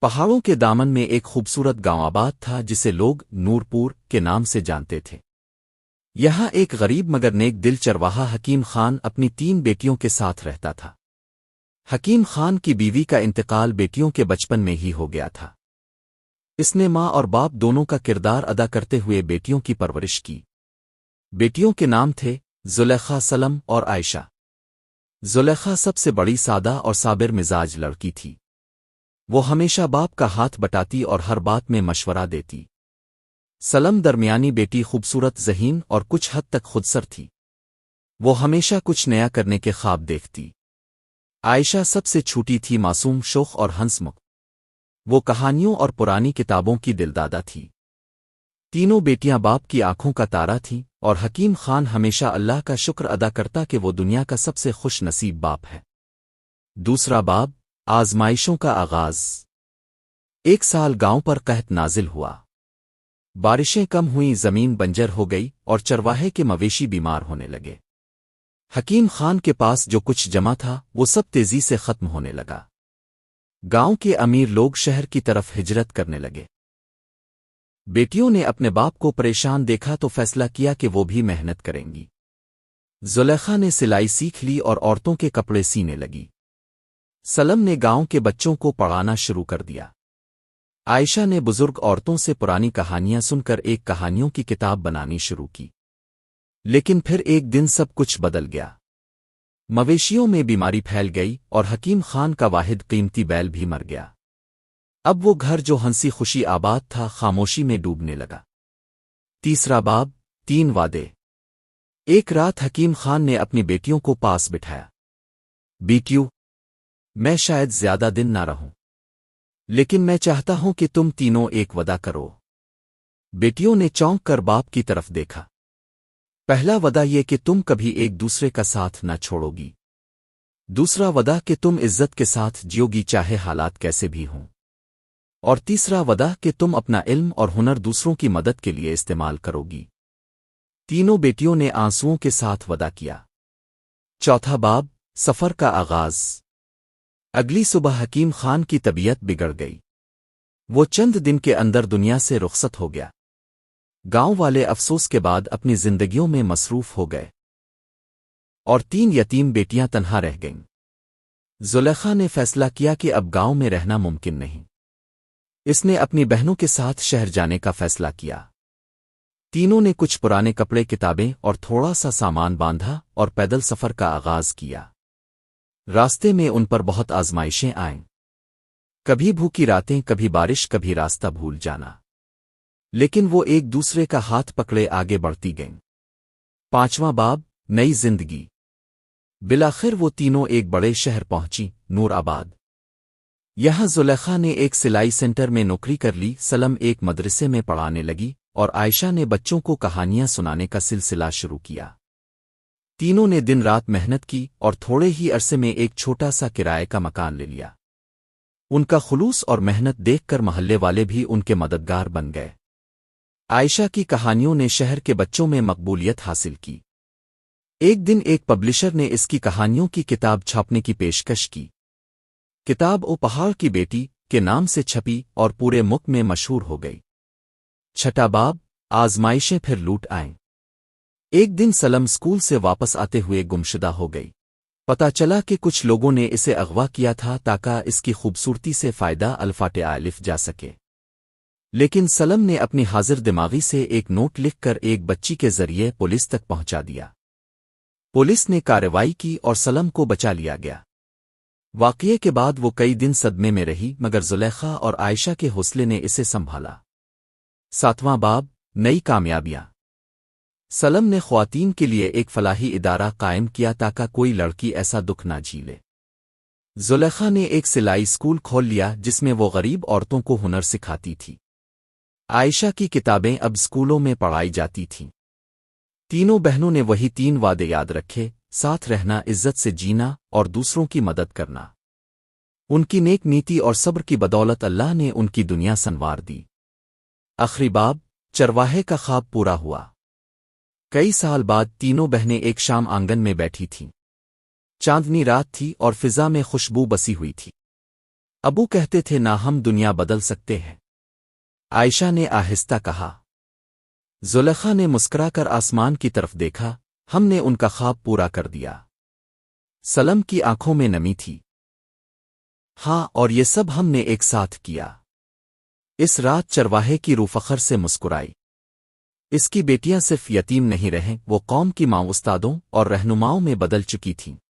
پہاڑوں کے دامن میں ایک خوبصورت گاؤں آباد تھا جسے لوگ نورپور کے نام سے جانتے تھے۔ یہاں ایک غریب مگر نیک دل چرواہا حکیم خان اپنی 3 بیٹیوں کے ساتھ رہتا تھا۔ حکیم خان کی بیوی کا انتقال بیٹیوں کے بچپن میں ہی ہو گیا تھا۔ اس نے ماں اور باپ دونوں کا کردار ادا کرتے ہوئے بیٹیوں کی پرورش کی۔ بیٹیوں کے نام تھے زلیخا، سلم اور عائشہ۔ زلیخا سب سے بڑی سادہ اور صابر مزاج لڑکی تھی۔ وہ ہمیشہ باپ کا ہاتھ بٹاتی اور ہر بات میں مشورہ دیتی۔ سلم درمیانی بیٹی خوبصورت، ذہین اور کچھ حد تک خودسر تھی۔ وہ ہمیشہ کچھ نیا کرنے کے خواب دیکھتی۔ عائشہ سب سے چھوٹی تھی، معصوم، شوخ اور ہنسمکھ۔ وہ کہانیوں اور پرانی کتابوں کی دلدادہ تھی۔ تینوں بیٹیاں باپ کی آنکھوں کا تارا تھیں، اور حکیم خان ہمیشہ اللہ کا شکر ادا کرتا کہ وہ دنیا کا سب سے خوش نصیب باپ ہے۔ دوسرا باب، آزمائشوں کا آغاز۔ ایک سال گاؤں پر قحط نازل ہوا۔ بارشیں کم ہوئیں، زمین بنجر ہو گئی اور چرواہے کے مویشی بیمار ہونے لگے۔ حکیم خان کے پاس جو کچھ جمع تھا وہ سب تیزی سے ختم ہونے لگا۔ گاؤں کے امیر لوگ شہر کی طرف ہجرت کرنے لگے۔ بیٹیوں نے اپنے باپ کو پریشان دیکھا تو فیصلہ کیا کہ وہ بھی محنت کریں گی۔ زلیخا نے سلائی سیکھ لی اور عورتوں کے کپڑے سینے لگی۔ سلم نے گاؤں کے بچوں کو پڑھانا شروع کر دیا۔ عائشہ نے بزرگ عورتوں سے پرانی کہانیاں سن کر ایک کہانیوں کی کتاب بنانی شروع کی۔ لیکن پھر ایک دن سب کچھ بدل گیا۔ مویشیوں میں بیماری پھیل گئی اور حکیم خان کا واحد قیمتی بیل بھی مر گیا۔ اب وہ گھر جو ہنسی خوشی آباد تھا خاموشی میں ڈوبنے لگا۔ تیسرا باب، 3 وعدے۔ ایک رات حکیم خان نے اپنی بیٹیوں کو پاس بٹھایا۔ بیٹیوں، میں شاید زیادہ دن نہ رہوں، لیکن میں چاہتا ہوں کہ تم تینوں ایک وعدہ کرو۔ بیٹیوں نے چونک کر باپ کی طرف دیکھا۔ پہلا وعدہ یہ کہ تم کبھی ایک دوسرے کا ساتھ نہ چھوڑو گی۔ دوسرا وعدہ کہ تم عزت کے ساتھ جیو گی چاہے حالات کیسے بھی ہوں۔ اور تیسرا وعدہ کہ تم اپنا علم اور ہنر دوسروں کی مدد کے لیے استعمال کرو گی۔ تینوں بیٹیوں نے آنسوؤں کے ساتھ وعدہ کیا۔ چوتھا باب، سفر کا آغاز۔ اگلی صبح حکیم خان کی طبیعت بگڑ گئی۔ وہ چند دن کے اندر دنیا سے رخصت ہو گیا۔ گاؤں والے افسوس کے بعد اپنی زندگیوں میں مصروف ہو گئے، اور 3 یتیم بیٹیاں تنہا رہ گئیں۔ زلیخا نے فیصلہ کیا کہ اب گاؤں میں رہنا ممکن نہیں۔ اس نے اپنی بہنوں کے ساتھ شہر جانے کا فیصلہ کیا۔ تینوں نے کچھ پرانے کپڑے، کتابیں اور تھوڑا سا سامان باندھا اور پیدل سفر کا آغاز کیا۔ راستے میں ان پر بہت آزمائشیں آئیں، کبھی بھوکی راتیں، کبھی بارش، کبھی راستہ بھول جانا، لیکن وہ ایک دوسرے کا ہاتھ پکڑے آگے بڑھتی گئیں۔ پانچواں باب، نئی زندگی۔ بالآخر وہ تینوں ایک بڑے شہر پہنچی، نور آباد۔ یہاں زلیخا نے ایک سلائی سینٹر میں نوکری کر لی، سلم ایک مدرسے میں پڑھانے لگی، اور عائشہ نے بچوں کو کہانیاں سنانے کا سلسلہ شروع کیا۔ تینوں نے دن رات محنت کی اور تھوڑے ہی عرصے میں ایک چھوٹا سا کرائے کا مکان لے لیا۔ ان کا خلوص اور محنت دیکھ کر محلے والے بھی ان کے مددگار بن گئے۔ عائشہ کی کہانیوں نے شہر کے بچوں میں مقبولیت حاصل کی۔ ایک دن ایک پبلشر نے اس کی کہانیوں کی کتاب چھاپنے کی پیشکش کی۔ کتاب او پہاڑ کی بیٹی کے نام سے چھپی اور پورے ملک میں مشہور ہو گئی۔ چھٹا باب، آزمائشیں پھر لوٹ آئیں۔ ایک دن سلم اسکول سے واپس آتے ہوئے گمشدہ ہو گئی۔ پتہ چلا کہ کچھ لوگوں نے اسے اغوا کیا تھا تاکہ اس کی خوبصورتی سے فائدہ الف جا سکے۔ لیکن سلم نے اپنی حاضر دماغی سے ایک نوٹ لکھ کر ایک بچی کے ذریعے پولیس تک پہنچا دیا۔ پولیس نے کارروائی کی اور سلم کو بچا لیا گیا۔ واقعے کے بعد وہ کئی دن صدمے میں رہی، مگر زلیخا اور عائشہ کے حوصلے نے اسے سنبھالا۔ ساتواں باب، نئی کامیابیاں۔ سلم نے خواتین کے لیے ایک فلاحی ادارہ قائم کیا تاکہ کوئی لڑکی ایسا دکھ نہ جھیلے۔ زلیخا نے ایک سلائی اسکول کھول لیا جس میں وہ غریب عورتوں کو ہنر سکھاتی تھی۔ عائشہ کی کتابیں اب اسکولوں میں پڑھائی جاتی تھیں۔ تینوں بہنوں نے وہی 3 وعدے یاد رکھے، ساتھ رہنا، عزت سے جینا اور دوسروں کی مدد کرنا۔ ان کی نیک نیتی اور صبر کی بدولت اللہ نے ان کی دنیا سنوار دی۔ آخری باب، چرواہے کا خواب پورا ہوا۔ کئی سال بعد تینوں بہنیں ایک شام آنگن میں بیٹھی تھیں۔ چاندنی رات تھی اور فضا میں خوشبو بسی ہوئی تھی۔ ابو کہتے تھے نہ ہم دنیا بدل سکتے ہیں۔ عائشہ نے آہستہ کہا۔ زلیخا نے مسکرا کر آسمان کی طرف دیکھا، ہم نے ان کا خواب پورا کر دیا۔ سلم کی آنکھوں میں نمی تھی۔ ہاں، اور یہ سب ہم نے ایک ساتھ کیا۔ اس رات چرواہے کی روح فخر سے مسکرائی۔ اس کی بیٹیاں صرف یتیم نہیں رہیں، وہ قوم کی ماں، استادوں اور رہنماؤں میں بدل چکی تھیں۔